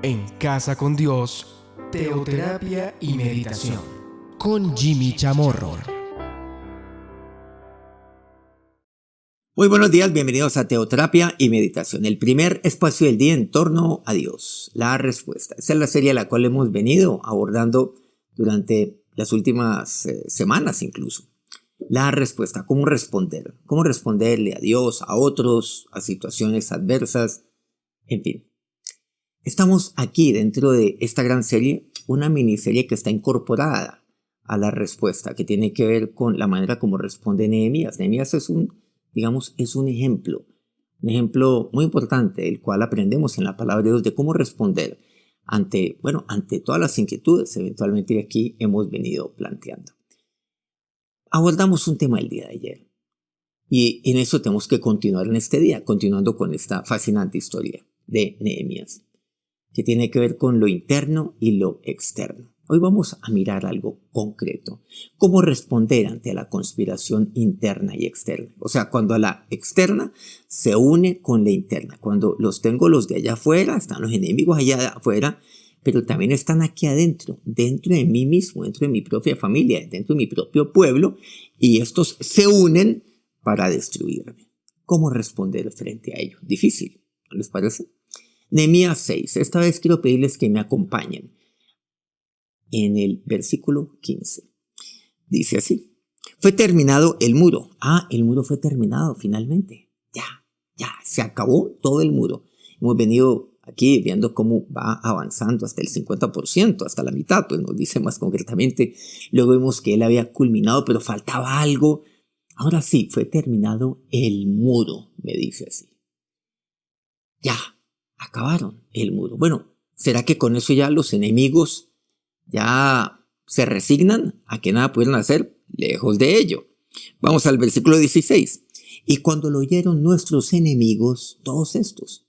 En Casa con Dios, teoterapia y meditación. Con Jimmy Chamorro. Muy buenos días, bienvenidos a Teoterapia y Meditación, el primer espacio del día en torno a Dios, la respuesta. Esa es la serie a la cual hemos venido abordando durante las últimas semanas incluso. La respuesta, cómo responderle a Dios, a otros, a situaciones adversas, en fin. Estamos aquí dentro de esta gran serie, una miniserie que está incorporada a la respuesta, que tiene que ver con la manera como responde Nehemías. Nehemías es un ejemplo muy importante, del cual aprendemos en la palabra de Dios de cómo responder ante todas las inquietudes eventualmente que aquí hemos venido planteando. Abordamos un tema el día de ayer y en eso tenemos que continuar en este día, continuando con esta fascinante historia de Nehemías, que tiene que ver con lo interno y lo externo. Hoy vamos a mirar algo concreto, cómo responder ante la conspiración interna y externa. O sea, cuando la externa se une con la interna, cuando los de allá afuera, están los enemigos allá afuera, pero también están aquí adentro, dentro de mí mismo, dentro de mi propia familia, dentro de mi propio pueblo, y estos se unen para destruirme. ¿Cómo responder frente a ello? Difícil, ¿no les parece? Nehemías 6, esta vez quiero pedirles que me acompañen. En el versículo 15. Dice así: fue terminado el muro. El muro fue terminado finalmente. Ya, se acabó todo el muro. Hemos venido aquí viendo cómo va avanzando hasta el 50%, hasta la mitad, pues nos dice más concretamente. Luego vemos que él había culminado, pero faltaba algo. Ahora sí, fue terminado el muro, me dice así. Ya, acabaron el muro. Bueno, ¿será que con eso ya los enemigos ya se resignan a que nada pudieran hacer? Lejos de ello. Vamos al versículo 16. Y cuando lo oyeron nuestros enemigos, todos estos,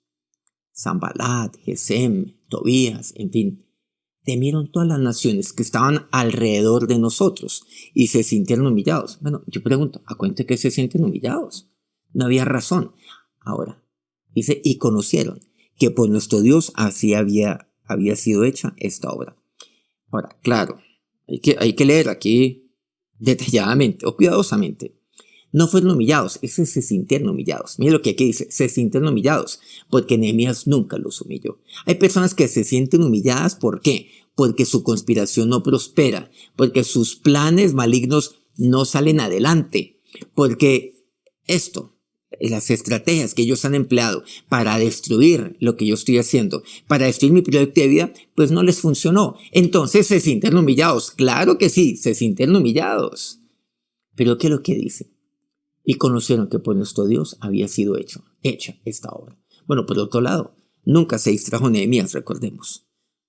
Sanballat, Gesem, Tobías, en fin, temieron todas las naciones que estaban alrededor de nosotros y se sintieron humillados. Bueno, yo pregunto, ¿a cuenta que se sienten humillados? No había razón. Ahora, dice, y conocieron que por nuestro Dios así había sido hecha esta obra. Ahora, claro, hay que leer aquí detalladamente o cuidadosamente. No fueron humillados, se sintieron humillados. Mira lo que aquí dice, se sintieron humillados, porque Nehemías nunca los humilló. Hay personas que se sienten humilladas, ¿por qué? Porque su conspiración no prospera, porque sus planes malignos no salen adelante, porque las estrategias que ellos han empleado para destruir lo que yo estoy haciendo, para destruir mi proyecto de vida, pues no les funcionó. Entonces se sintieron humillados. Claro que sí, se sintieron humillados. Pero ¿qué es lo que dice? Y conocieron que por nuestro Dios había sido hecha esta obra. Bueno, por otro lado, nunca se distrajo Nehemías, recordemos.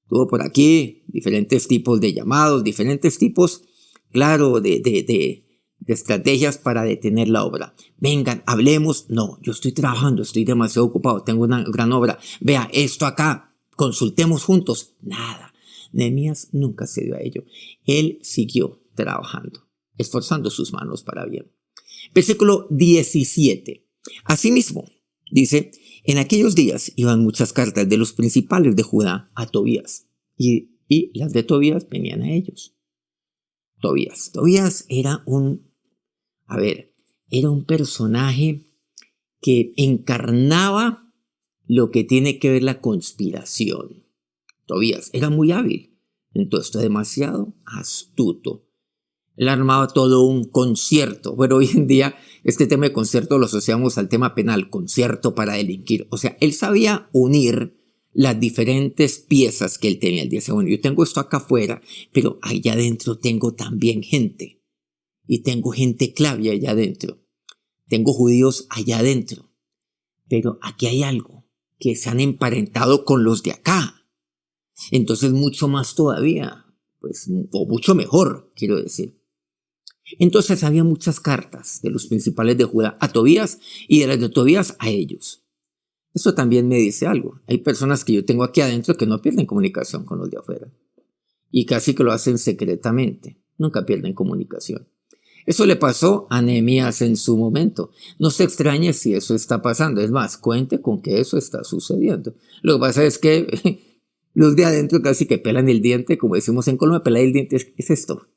Tuvo por aquí diferentes tipos de llamados, diferentes tipos, claro, de estrategias para detener la obra. Vengan, hablemos. No, yo estoy trabajando, estoy demasiado ocupado, tengo una gran obra. Vea, esto acá, consultemos juntos. Nada. Nehemías nunca se dio a ello. Él siguió trabajando, esforzando sus manos para bien. Versículo 17. Asimismo, dice, en aquellos días iban muchas cartas de los principales de Judá a Tobías, y las de Tobías venían a ellos. Tobías era un personaje que encarnaba lo que tiene que ver la conspiración. Tobías era muy hábil en todo esto, demasiado astuto. Él armaba todo un concierto. Bueno, hoy en día este tema de concierto lo asociamos al tema penal, concierto para delinquir. O sea, él sabía unir las diferentes piezas que él tenía. Él decía, bueno, yo tengo esto acá afuera, pero allá adentro tengo también gente. Y tengo gente clave allá adentro. Tengo judíos allá adentro. Pero aquí hay algo, que se han emparentado con los de acá. Entonces mucho más todavía, o mucho mejor, quiero decir. Entonces había muchas cartas de los principales de Judá a Tobías y de las de Tobías a ellos. Eso también me dice algo. Hay personas que yo tengo aquí adentro que no pierden comunicación con los de afuera. Y casi que lo hacen secretamente. Nunca pierden comunicación. Eso le pasó a Nehemías en su momento. No se extrañe si eso está pasando. Es más, cuente con que eso está sucediendo. Lo que pasa es que Los de adentro casi que pelan el diente, como decimos en Colombia, pelar el diente es esto.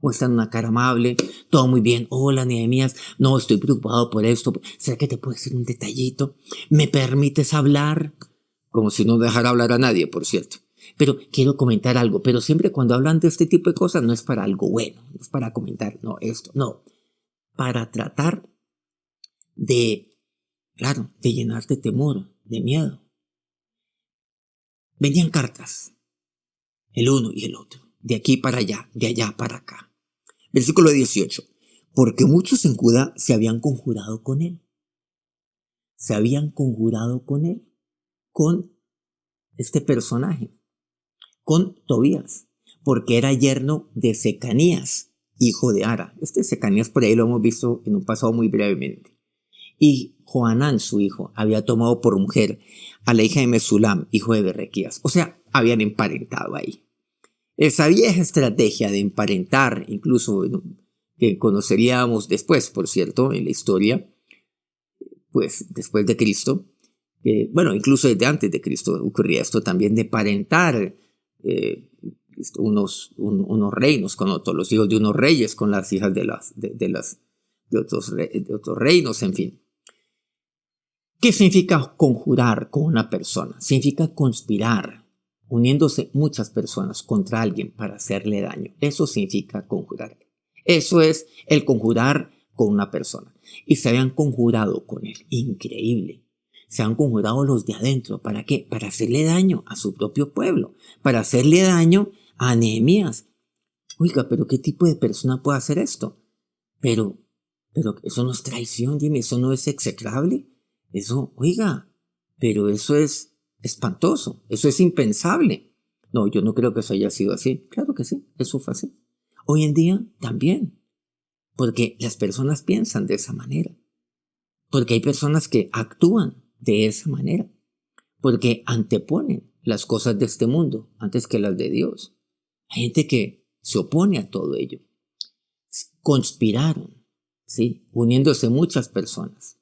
Muestran una cara amable, todo muy bien. Hola, Nehemías, no, estoy preocupado por esto. ¿Será que te puedo decir un detallito? ¿Me permites hablar? Como si no dejara hablar a nadie, por cierto. Pero quiero comentar algo, pero siempre cuando hablan de este tipo de cosas no es para algo bueno, no es para comentar, no, esto, no. Para tratar de, claro, de llenar de temor, de miedo. Venían cartas, el uno y el otro, de aquí para allá, de allá para acá. Versículo 18. Porque muchos en Judá se habían conjurado con él. Se habían conjurado con él, con este personaje, con Tobías, porque era yerno de Secanías, hijo de Ara. Este Secanías por ahí lo hemos visto en un pasado muy brevemente. Y Johanán, su hijo, había tomado por mujer a la hija de Mesulam, hijo de Berrequías. O sea, habían emparentado ahí. Esa vieja estrategia de emparentar, incluso que conoceríamos después, por cierto, en la historia, pues después de Cristo, bueno, incluso desde antes de Cristo ocurría esto también de emparentar unos reinos con otros, los hijos de unos reyes con las hijas de otros reinos, en fin. ¿Qué significa conjurar con una persona? Significa conspirar, uniéndose muchas personas contra alguien para hacerle daño. Eso significa conjurar. Eso es el conjurar con una persona. Y se habían conjurado con él. Increíble. Se han conjurado los de adentro. ¿Para qué? Para hacerle daño a su propio pueblo. Para hacerle daño a Nehemías. Oiga, pero ¿qué tipo de persona puede hacer esto? Pero eso no es traición, dime, eso no es execrable. Eso, oiga, pero eso es espantoso, eso es impensable. No, yo no creo que eso haya sido así. Claro que sí, eso fue así. Hoy en día también, porque las personas piensan de esa manera, porque hay personas que actúan de esa manera, porque anteponen las cosas de este mundo antes que las de Dios. Hay gente que se opone a todo ello. Conspiraron, ¿sí? Uniéndose muchas personas.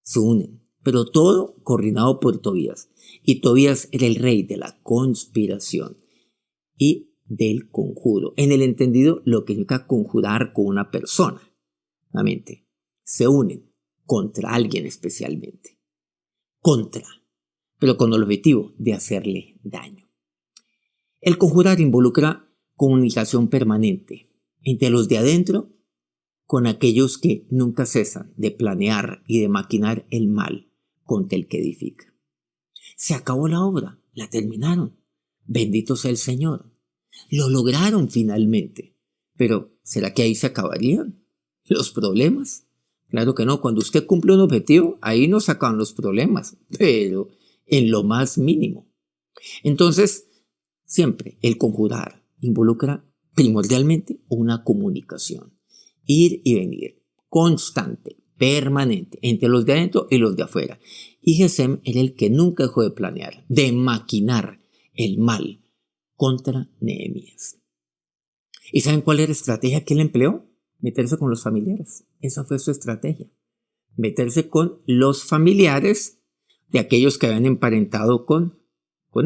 Se unen, pero todo coordinado por Tobías. Y Tobías era el rey de la conspiración y del conjuro. En el entendido, lo que significa conjurar con una persona. Nuevamente, se unen contra alguien especialmente. Contra, pero con el objetivo de hacerle daño. El conjurar involucra comunicación permanente entre los de adentro con aquellos que nunca cesan de planear y de maquinar el mal contra el que edifica. Se acabó la obra, la terminaron. Bendito sea el Señor. Lo lograron finalmente. Pero, ¿será que ahí se acabarían los problemas? Claro que no. Cuando usted cumple un objetivo, ahí no se acaban los problemas, pero en lo más mínimo. Entonces, siempre el conjurar involucra primordialmente una comunicación. Ir y venir, constante, permanente, entre los de adentro y los de afuera. Y Gesem era el que nunca dejó de planear, de maquinar el mal contra Nehemías. ¿Y saben cuál era la estrategia que él empleó? Meterse con los familiares. Esa fue su estrategia. Meterse con los familiares de aquellos que habían emparentado con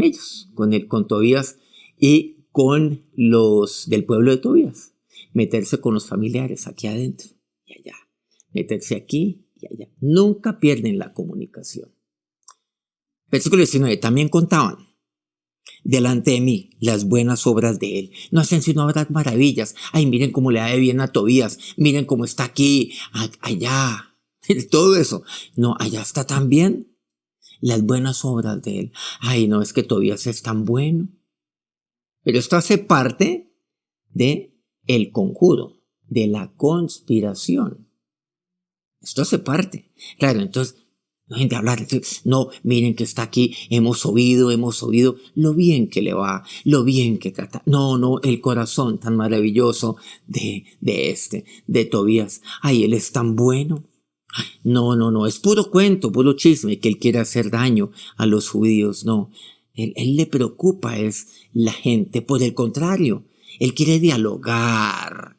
ellos, con Tobías y con los del pueblo de Tobías. Meterse con los familiares aquí adentro y allá. Meterse aquí y allá. Nunca pierden la comunicación. Versículo 19. También contaban delante de mí las buenas obras de él. No hacen sino obras maravillas. Ay, miren cómo le da de bien a Tobías. Miren cómo está aquí, allá. Todo eso. No, allá está también las buenas obras de él. Ay, no, es que Tobías es tan bueno. Pero esto hace parte de el conjuro, de la conspiración. Esto hace parte. Claro, entonces, no hay de hablar. No, miren que está aquí, hemos oído lo bien que le va, lo bien que trata. No, el corazón tan maravilloso de Tobías. Ay, él es tan bueno. Ay, no, es puro cuento, puro chisme que él quiere hacer daño a los judíos. No, él le preocupa es la gente. Por el contrario, él quiere dialogar.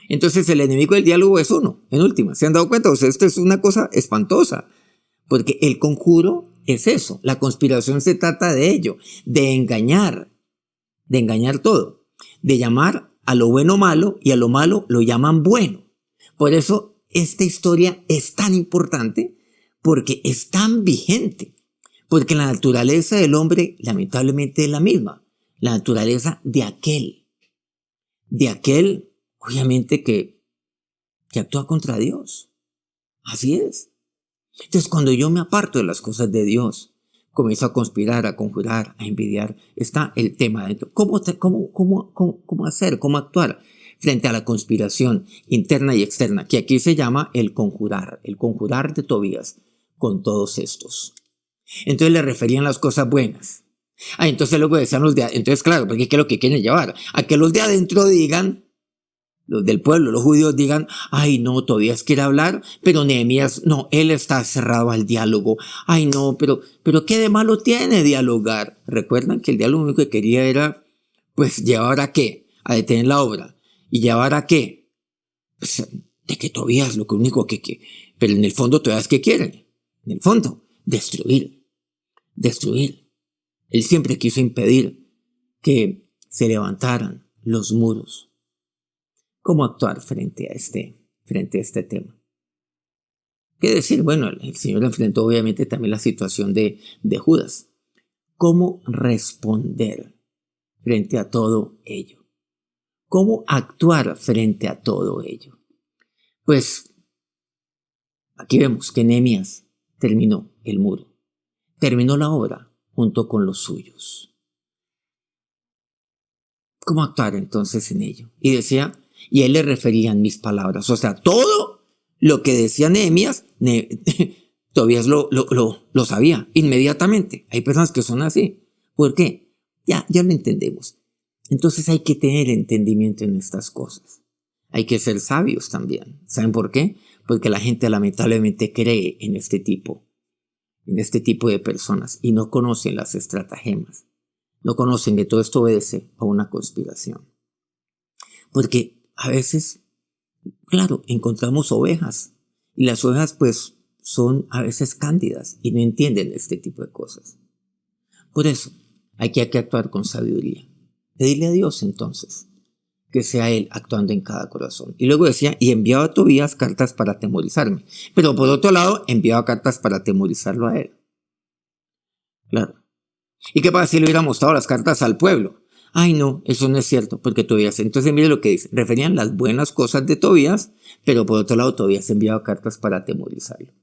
Entonces el enemigo del diálogo es uno, en última. ¿Se han dado cuenta? O sea, esto es una cosa espantosa. Porque el conjuro es eso. La conspiración se trata de ello, de engañar todo, de llamar a lo bueno malo y a lo malo lo llaman bueno. Por eso esta historia es tan importante, porque es tan vigente, porque la naturaleza del hombre lamentablemente es la misma, la naturaleza de aquel obviamente que actúa contra Dios. Así es. Entonces, cuando yo me aparto de las cosas de Dios, comienzo a conspirar, a conjurar, a envidiar, está el tema dentro. ¿Cómo hacer, cómo actuar frente a la conspiración interna y externa? Que aquí se llama el conjurar de Tobías con todos estos. Entonces le referían las cosas buenas. Entonces luego decían los de adentro. Entonces, claro, porque ¿qué es lo que quieren llevar? A que los de adentro digan, los del pueblo, los judíos digan, ay no, Tobías quiere hablar, pero Nehemías, no, él está cerrado al diálogo. Ay no, pero ¿qué de malo tiene dialogar? Recuerdan que el diálogo único que quería era, pues, ¿llevar a qué? A detener la obra. ¿Y llevar a qué? Pues, de que Tobías, lo único que pero en el fondo Tobías, ¿qué quiere? En el fondo, destruir. Él siempre quiso impedir que se levantaran los muros. ¿Cómo actuar frente a este tema? ¿Qué decir? Bueno, el Señor enfrentó obviamente también la situación de Judas. ¿Cómo responder frente a todo ello? ¿Cómo actuar frente a todo ello? Pues aquí vemos que Nehemías terminó el muro, terminó la obra junto con los suyos. ¿Cómo actuar entonces en ello? Y decía, y él le referían mis palabras. O sea, todo lo que decía Nehemías, Tobías lo sabía inmediatamente. Hay personas que son así. ¿Por qué? Ya lo entendemos. Entonces hay que tener entendimiento en estas cosas. Hay que ser sabios también. ¿Saben por qué? Porque la gente lamentablemente cree en este tipo de personas y no conocen las estratagemas. No conocen que todo esto obedece a una conspiración. Porque a veces, claro, encontramos ovejas y las ovejas pues son a veces cándidas y no entienden este tipo de cosas. Por eso hay que actuar con sabiduría. Pedirle a Dios entonces que sea Él actuando en cada corazón. Y luego decía, y enviaba a Tobías cartas para atemorizarme. Pero por otro lado, enviaba cartas para atemorizarlo a él. Claro. ¿Y qué pasa si le hubiera mostrado las cartas al pueblo? Ay no, eso no es cierto, porque Tobías, entonces mire lo que dice, referían las buenas cosas de Tobías, pero por otro lado Tobías enviaba cartas para atemorizarlo.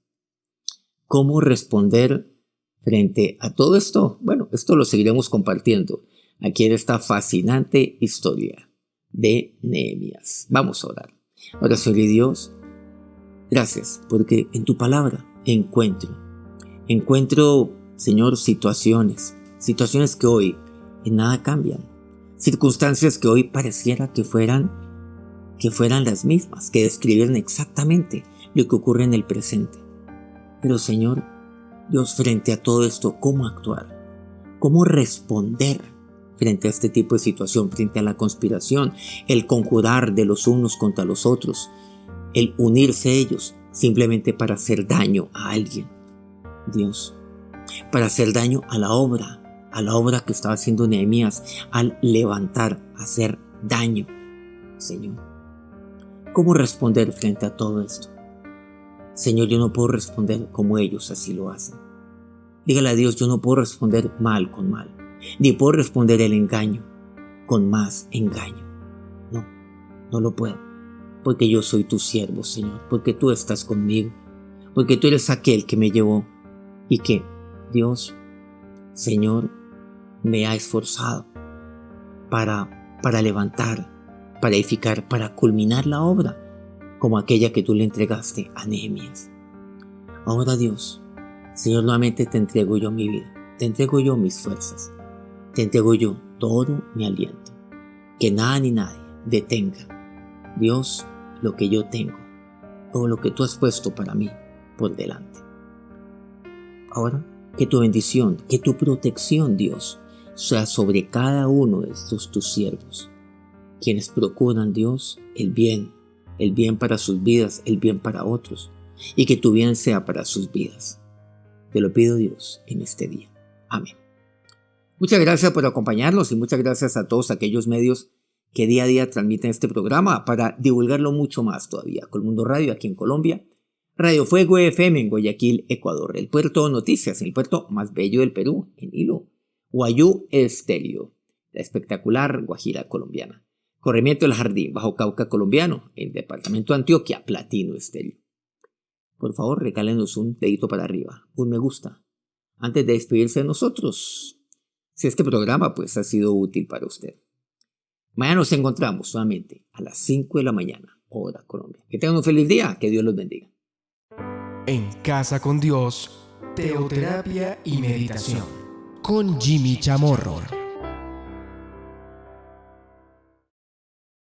¿Cómo responder frente a todo esto? Bueno, esto lo seguiremos compartiendo aquí en esta fascinante historia de Nehemías. Vamos a orar. Ahora, Señor y Dios, gracias, porque en tu palabra encuentro, Señor, situaciones que hoy en nada cambian, circunstancias que hoy pareciera que fueran las mismas, que describieran exactamente lo que ocurre en el presente. Pero Señor, Dios, frente a todo esto, ¿cómo actuar? ¿Cómo responder frente a este tipo de situación, frente a la conspiración, el conjurar de los unos contra los otros, el unirse ellos simplemente para hacer daño a alguien? Dios, para hacer daño a la obra que estaba haciendo Nehemías, al levantar, hacer daño. Señor, ¿cómo responder frente a todo esto? Señor, yo no puedo responder como ellos así lo hacen. Dígale a Dios, yo no puedo responder mal con mal, ni puedo responder el engaño con más engaño. No lo puedo, porque yo soy tu siervo, Señor, porque tú estás conmigo, porque tú eres aquel que me llevó y que, Dios, Señor, me ha esforzado para levantar, para edificar, para culminar la obra, como aquella que tú le entregaste a Nehemías. Ahora, Dios, Señor, nuevamente te entrego yo mi vida, te entrego yo mis fuerzas, te entrego yo todo mi aliento. Que nada ni nadie detenga, Dios, lo que yo tengo, todo lo que tú has puesto para mí por delante. Ahora, que tu bendición, que tu protección, Dios, sea sobre cada uno de estos tus siervos, quienes procuran, Dios, el bien para sus vidas, el bien para otros, y que tu bien sea para sus vidas. Te lo pido, Dios, en este día. Amén. Muchas gracias por acompañarnos y muchas gracias a todos aquellos medios que día a día transmiten este programa para divulgarlo mucho más todavía. Colmundo Radio aquí en Colombia, Radio Fuego FM en Guayaquil, Ecuador, el Puerto Noticias, el puerto más bello del Perú, en Hilo, Guayú Estéreo, la espectacular Guajira colombiana, Corregimiento del Jardín, Bajo Cauca colombiano, el departamento de Antioquia, Platino Estéreo. Por favor, regálenos un dedito para arriba, un me gusta, antes de despedirse de nosotros, si este programa pues ha sido útil para usted. Mañana nos encontramos nuevamente a las 5 de la mañana, hora Colombia. Que tengan un feliz día, que Dios los bendiga. En Casa con Dios, teoterapia y meditación con Jimmy Chamorro.